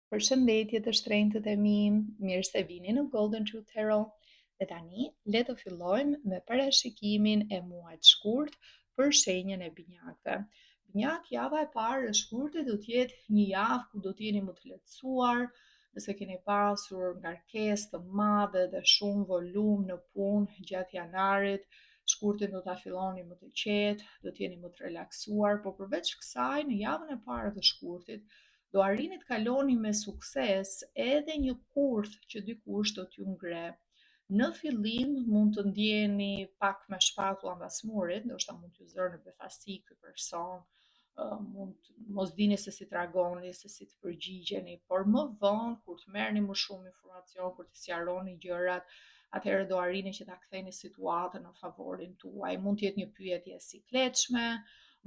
Përshëndetje të shtrenjtët e mi, mirë se vini në Golden Truth Tarot. Dhe tani, le të fillojmë me parashikimin e muajit shkurt për shenjën e binjakëve. Binjak, java e parë e shkurtit do t'jetë një javë ku do t'jeni më të lehtësuar, nëse keni pasur ngarkesë të madhe dhe shumë volum në punë gjatë janarit, shkurtin do ta filloni më të qetë, do t'jeni më të relaksuar, por përveç kësaj, në javën e parë të shkurtit, do arrini të kaloni me sukses edhe një kurth që dikush do t'ju ngre. Në fillim mund të ndjeni pak me shpatulla mbas murit, ndoshta mund t'ju zërë në befasi ky person, mund mos dini se si t'reagoni, se si të përgjigjeni, por më vonë kur të merrni më shumë informacion, kur të sqaroni gjërat, atëherë do arrini që ta ktheni situatën në favorin tuaj. Mund të jetë një pyetje e sikletshme,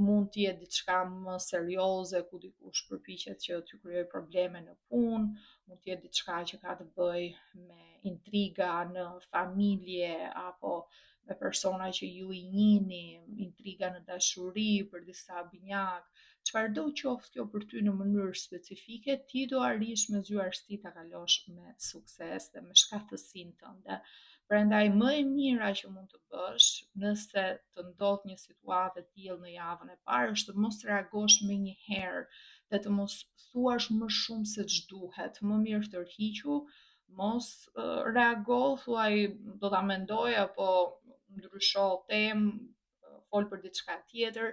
mund të jetë diçka më serioze ku dikush përpiqet që t'ju krijojë probleme në punë, mund të jetë diçka që ka të bëjë me intriga në familje apo me persona që ju i njihni, intriga në dashuri për disa binjak, çfarëdo qoftë kjo për ty në mënyrë specifike, ti do arrish me zyrtarësi ta kalosh me sukses dhe me shkatësinë tënde. Prandaj më e mira që mund të bësh nëse të ndodh një situatë e tillë në javën e parë është të mos reagosh menjëherë dhe të mos thuash më shumë se ç'duhet. Më mirë tërhiqu, mos reago, thuaj do ta mendoj apo ndrysho temë, fol për diçka tjetër,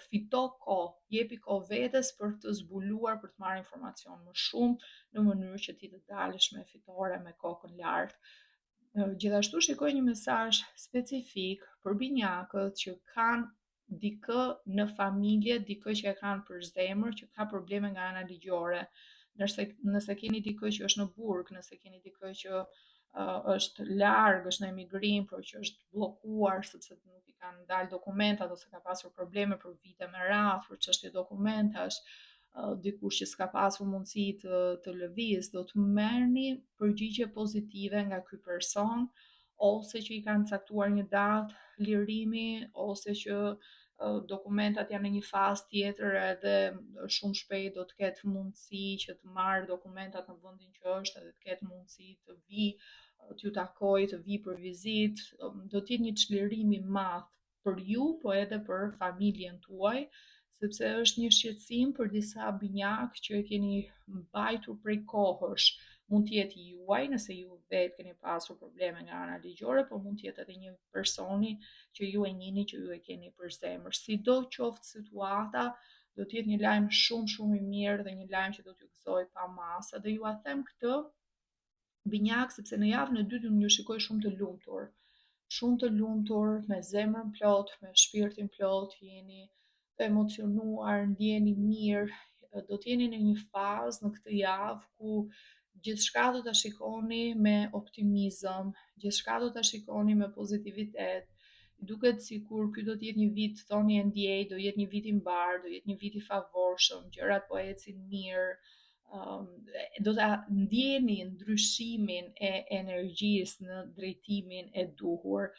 fito kohë, jepi kohë vetes për të zbuluar, për të marrë informacion më shumë në mënyrë që ti të dalësh me fitore me kokën lart. Gjithashtu shikoj një mesazh specifik për binjakët që kanë dikë në familje, dikë që e kanë për zemër, që ka probleme nga ana ligjore. Nëse keni dikë që është në burg, nëse keni dikë që është larg, është në emigrim, por që është bllokuar sepse nuk i kanë dalë dokumentat ose ka pasur probleme për vite me radhë për çështje dokumentash, dikush që s'ka pasur mundësi të lëviz, do të merrni përgjigje pozitive nga ky person, ose që i kanë caktuar një datë lirimi, ose që dokumentat janë në një fazë tjetër edhe shumë shpejt do të ketë mundësi që të marrë dokumentat në vendin që është edhe të ketë mundësi të vi, t'ju takoj, të vi për vizitë, do të jetë një çlirim i madh për ju, po edhe për familjen tuaj, sepse është një shqetësim për disa binjak që e keni mbajtur prej kohësh. Mund të jetë juaj, nëse ju vetë keni pasur probleme nga ana ligjore, por mund të jetë edhe një personi që ju e njihni, që ju e keni për zemër. Sido qoftë situata, do të jetë një lajm shumë i mirë dhe një lajm që do t'ju gëzojë pa masë. Dhe ju a them këtë binjak sepse në javën e dytë unë ju shikoj shumë të lumtur, me zemrën plot, me shpirtin plot, jeni të emocionuar, ndjeni mirë, do të jeni në një fazë në këtë javë ku gjithçka do ta shikoni me optimizëm, gjithçka do ta shikoni me pozitivitet. Duket sikur ky do të jetë një vit, thoni e ndjej, do jetë një vit i mbar, do jetë një vit i favorshëm, gjërat po ecin mirë, do ta ndjeni ndryshimin e energjisë në drejtimin e duhur.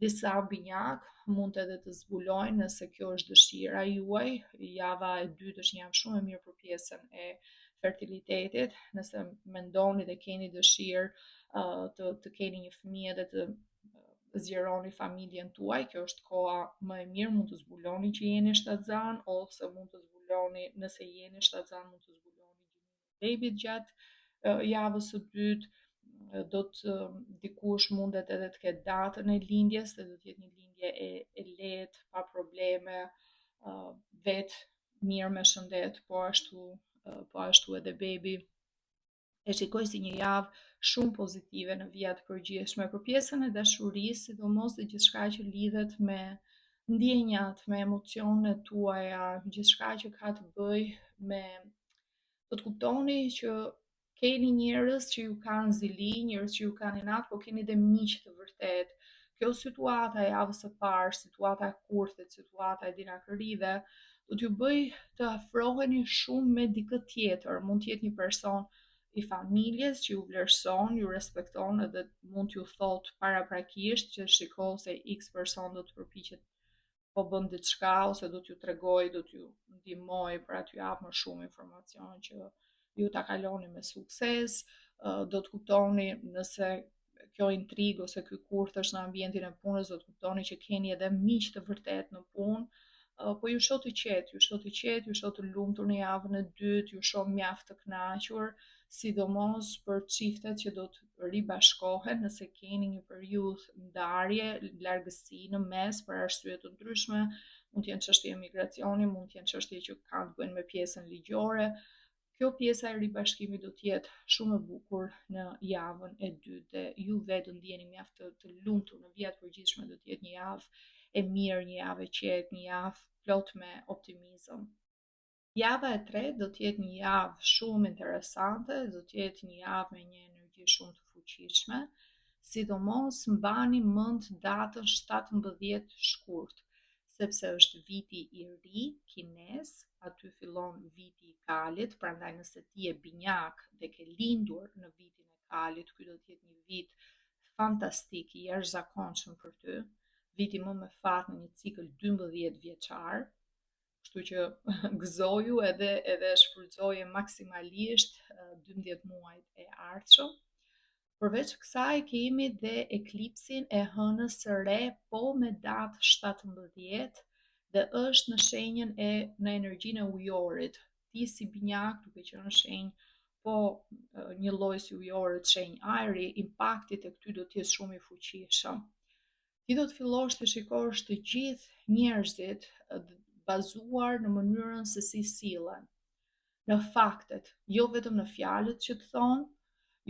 Disa binjak mund edhe të zbulojnë nëse kjo është dëshira juaj. Java e dytë është një javë shumë e mirë për pjesën e fertilitetit. Nëse mendoni dhe keni dëshirë të keni një fëmijë dhe të zgjeroni familjen tuaj, kjo është koha më e mirë, mund të zbuloni që jeni shtatzan, ose mund të zbuloni, nëse jeni shtatzan, mund të zbuloni bebit gjatë javës së dytë, do të dikush mundet edhe të ketë datën e lindjes dhe do të jetë një lindje e lehtë, pa probleme, vetë mirë me shëndet, po ashtu edhe bebi. E shikoj si një javë shumë pozitive në vija të përgjithshme për pjesën e dashurisë, sidomos dhe gjithçka që lidhet me ndjenjat, me emocionet tuaja, gjithçka që ka të bëjë me do të kuptoni që keni njerëz që ju kanë zili, njerëz që ju kanë inat, po keni dhe miq të vërtet. Kjo situata e javës së parë, situata e kurthit, situata e dinakërive, do t'ju bëj të afroheni shumë me dikë tjetër. Mund të jetë një person i familjes që ju vlerëson, ju respekton edhe mund t'ju thot paraprakisht që shiko se X person do të përpiqet po bën diçka ose do t'ju tregoj, do t'ju ndihmoj, pra t'ju jap më shumë informacion që ju ta kaloni me sukses, do të kuptoni nëse kjo intrigë ose ky kurth është në ambientin e punës, do të kuptoni që keni edhe miq të vërtet në punë. Po ju shoh të qetë, ju shoh të qetë, ju shoh të lumtur në javën e dytë, ju shoh mjaft të kënaqur, sidomos për çiftet që do të ribashkohen nëse keni një periudhë ndarje, largësi në mes për arsye të ndryshme, mund të jenë çështje migracioni, mund të jenë çështje që kanë të bëjnë me pjesën ligjore. Kjo pjesa e ribashkimit do të jetë shumë e bukur në javën e dytë dhe ju vetë do ndjeni mjaft të lumtur në vijat përgjithshme, do të jetë një javë e mirë, një javë e qetë, një javë plot me optimizëm. Java e tretë do të jetë një javë shumë interesante, do të jetë një javë me një energji shumë të fuqishme, sidomos mbani mend datën 17 shkurt, sepse është viti i ri kines, aty fillon viti i kalit, prandaj nëse ti je binjak dhe ke lindur në vitin e kalit, ky do të jetë një vit fantastik i jashtëzakonshëm për ty, viti më me fat në një cikël 12 vjeçar, kështu që gëzoju edhe shfrytëzoje maksimalisht 12 muajt e ardhshëm. Përveç kësaj kemi dhe eklipsin e hënës së re, po me datë 17 dhe është në shenjën e në energjinë e ujorit. Ti si binjak duke qenë në shenjë po një lloj si ujorit, shenjë ajri, impakti tek ty do të jetë shumë i fuqishëm. Ti do të fillosh të shikosh të gjithë njerëzit bazuar në mënyrën se si sillen, në faktet, jo vetëm në fjalët që të thonë,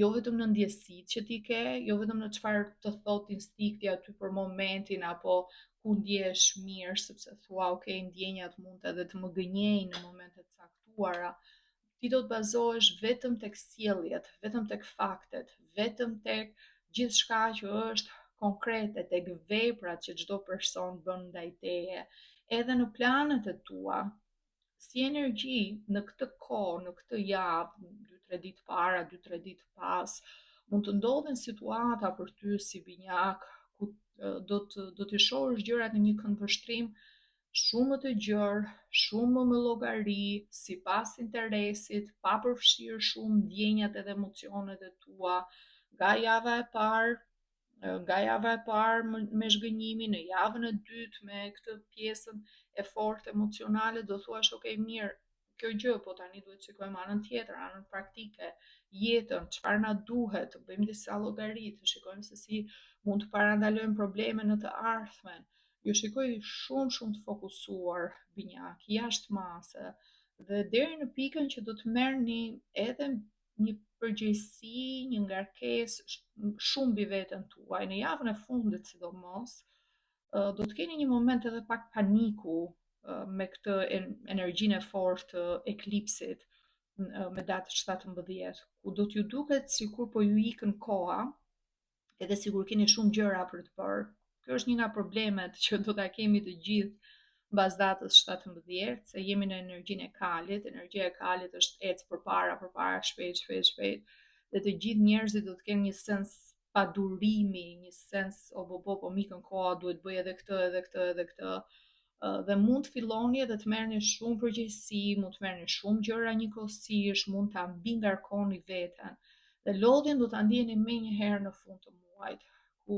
jo vetëm në ndjesitë që ti ke, jo vetëm në çfarë të thot instikti aty për momentin apo ku ndjehesh mirë sepse thua, ok, ndjenjat mund edhe të më gënjejnë në momente të caktuara. Ti do të bazohesh vetëm tek sjelljet, vetëm tek faktet, vetëm tek gjithçka që është konkrete, tek veprat që çdo person bën ndaj teje, edhe në planet e tua, si energji në këtë kohë, në këtë javë, 2-3 ditë para, 2-3 ditë pas, mund të ndodhen situata për ty si binjak ku do të shohësh gjërat në një këndvështrim shumë më të gjerë, shumë më me llogari, sipas interesit, pa përfshirë shumë ndjenjat edhe emocionet e tua, nga java e parë me zhgënjimin, në javën e dytë me këtë pjesën e fortë emocionale, do thuash, ok, mirë, kjo gjë, po tani duhet të shikojmë anën tjetër, anën praktike, jetën, çfarë na duhet, të bëjmë disa llogari, të shikojmë se si mund të parandalojmë probleme në të ardhmen. Ju shikoj shumë shumë të fokusuar binjak, jashtë mase, dhe deri në pikën që do të merrni edhe një përgjegjësi, një ngarkesë shumë mbi veten tuaj. Në javën e fundit sidomos, do të keni një moment edhe pak paniku me këtë energjinë e fortë të eklipsit me datë 17, ku do t'ju duket sikur po ju ikën koha, edhe sikur keni shumë gjëra për të bërë. Kjo është një nga problemet që do ta kemi të gjithë mbas datës 17, se jemi në energjinë e kalit, energjia e kalit është ecë përpara, shpejt, dhe të gjithë njerëzit do të kenë një sens padurimi, një sens o po mikën koha, duhet bëj edhe këtë, dhe mund të filloni edhe të merrni shumë përgjegjësi, mund të merrni shumë gjëra njëkohësisht, mund ta mbi ngarkoni veten. Dhe lodhjen do ta ndjeni më një herë në fund të muajit, ku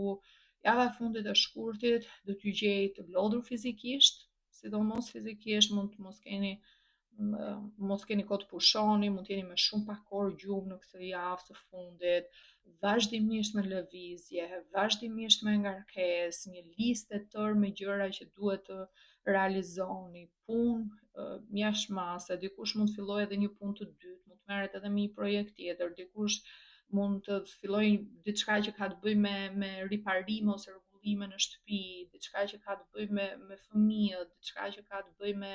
java e fundit e shkurtit do t'ju gjej të lodhur fizikisht, sidomos fizikisht, mund të mos keni kohë të pushoni, mund të jeni me shumë pak orë gjumë në këtë javë të fundit, vazhdimisht me lëvizje, vazhdimisht me ngarkesë, një listë e tërë me gjëra që duhet të realizoni, punë jashtëmase, dikush mund të fillojë edhe një punë të dytë, mund të merret edhe me një projekt tjetër, dikush mund të fillojë diçka që ka të bëjë me riparime ose rregullime në shtëpi, diçka që ka të bëjë me fëmijët, diçka që ka të bëjë me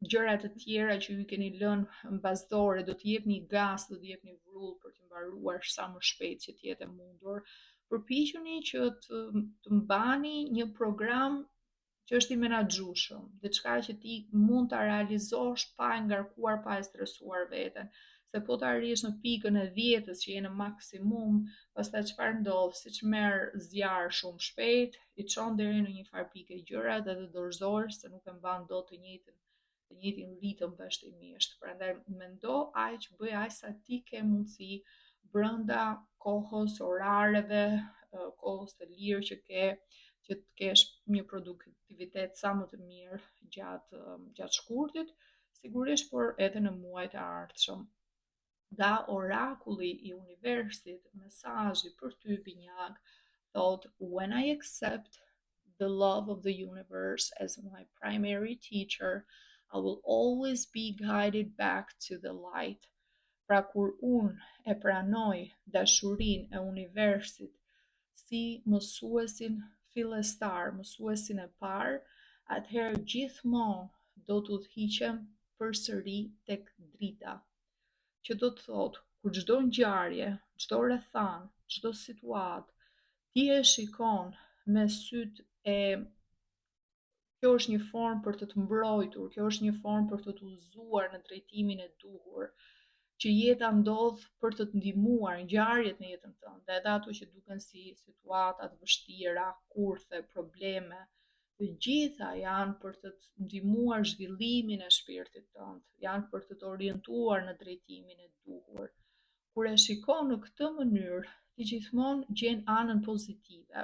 gjëra të tjera që ju keni lënë mbasdore, do të jepni gas, do të jepni vrull për të mbaruar sa më shpejt që të jetë e mundur. Përpiquni që të mbani një program që është i menaxhueshëm, diçka që ti mund ta realizosh pa e ngarkuar, pa e stresuar veten. Se po të arrish në pikën e 10-s që je në maksimum, pastaj çfarë ndodh, siç merr zjarr shumë shpejt, i çon deri në një farë pike gjërat edhe dorëzohesh se nuk e mban dot të njëjtën të njëjtin ritëm vazhdimisht. Prandaj mendo aq, bëj aq sa ti ke mundësi brenda kohës, orareve, kohës të lirë që ke, që të kesh një produktivitet sa më të mirë gjatë shkurtit, sigurisht, por edhe në muajt e ardhshëm. Nga orakulli i universit, mesazhi për ty binjak thot: "When I accept the love of the universe as my primary teacher, I will always be guided back to the light." Pra kur unë e pranoj dashurin e universit si mësuesin fillestar, mësuesin e parë, atëherë gjithmonë do të udhëhiqem përsëri tek drita. Që do të thotë, kur çdo ngjarje, çdo rrethan, çdo situatë, ti e shikon me sytë e kjo është një formë për të të mbrojtur, kjo është një formë për të të udhëzuar në drejtimin e duhur, që jeta ndodh për të të ndihmuar ngjarjet në jetën tënde, edhe ato që duken si situata të vështira, kurthe, probleme, të gjitha janë për të të ndihmuar zhvillimin e shpirtit tënd, janë për të të orientuar në drejtimin e duhur. Kur e shikon në këtë mënyrë, ti gjithmonë gjen anën pozitive,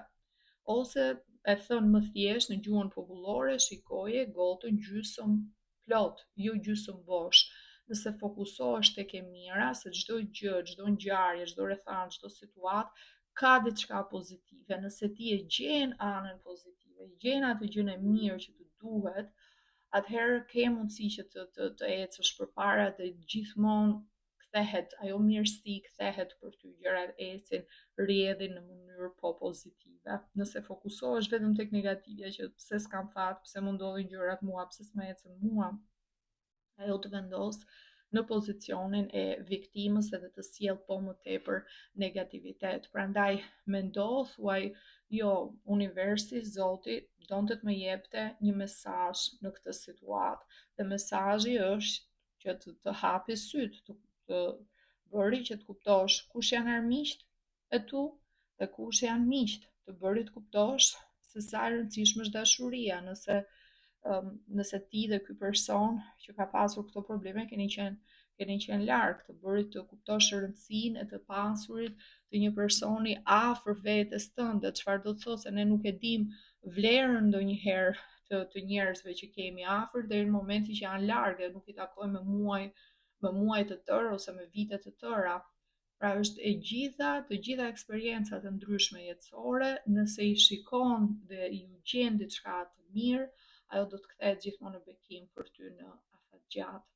ose e thënë më thjesht në gjuhën popullore, shikoje gotën gjysmë plot, jo gjysmë bosh. Nëse fokusohesh tek e mira, se çdo gjë, çdo ngjarje, çdo rrethan, çdo situatë ka diçka pozitive. Nëse ti e gjen anën pozitive, gjen atë gjën e mirë që të duhet, atëherë ke mundësi që të ecësh përpara dhe gjithmonë kthehet ajo mirësi, kthehet për ty, gjërat ecin, rrjedhin në mënyrë pozitive. Nëse fokusohesh vetëm tek negativja, që pse s'kam fat, pse më ndodhin gjërat mua, pse s'më ecën mua, ajo të vendos në pozicionin e viktimës edhe të sjell po më tepër negativitet. Prandaj mendo, thuaj, jo, universi, Zoti donte të më jepte një mesazh në këtë situatë. Dhe mesazhi është që të hapi sytë, të bëri që të kuptosh kush janë armiqt e tu dhe kush janë miqt, të bëri të kuptosh se sa e rëndësishme është dashuria, nëse ti dhe ky person që ka pasur këto probleme keni qenë larg, të bëri të kuptosh rëndësinë e të pasurit të një personi afër vetes tënde. Çfarë do të thotë, se ne nuk e dim vlerën ndonjëherë të njerëzve që kemi afër deri në momentin që janë larg dhe nuk i takojmë me muaj të tërë ose me vite të tëra. Pra është të gjitha eksperiencat e ndryshme jetësore, nëse i shikon dhe i gjen diçka të mirë, ajo do të kthehet gjithmonë në bekim për ty në afatgjatë.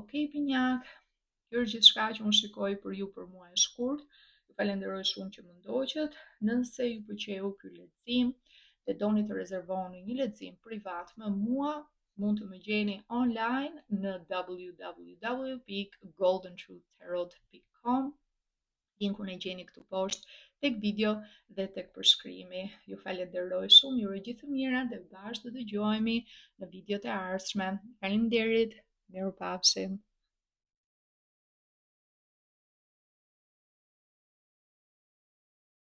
Okej, binjak, kjo është gjithçka që unë shikoj për ju për mua e shkurt. Ju falenderoj shumë që më ndoqët. Nëse ju pëlqeu ky lexim dhe doni të rezervoni një lexim privat me mua, mund të më gjeni online në www.goldentruthtarot.com. Linkun e gjeni këtu poshtë tek video dhe tek përshkrimi. Ju falenderoj shumë, ju uroj gjithë të mira dhe bashkë do të dëgjohemi në videot e ardhshme. Faleminderit, mirupafshim.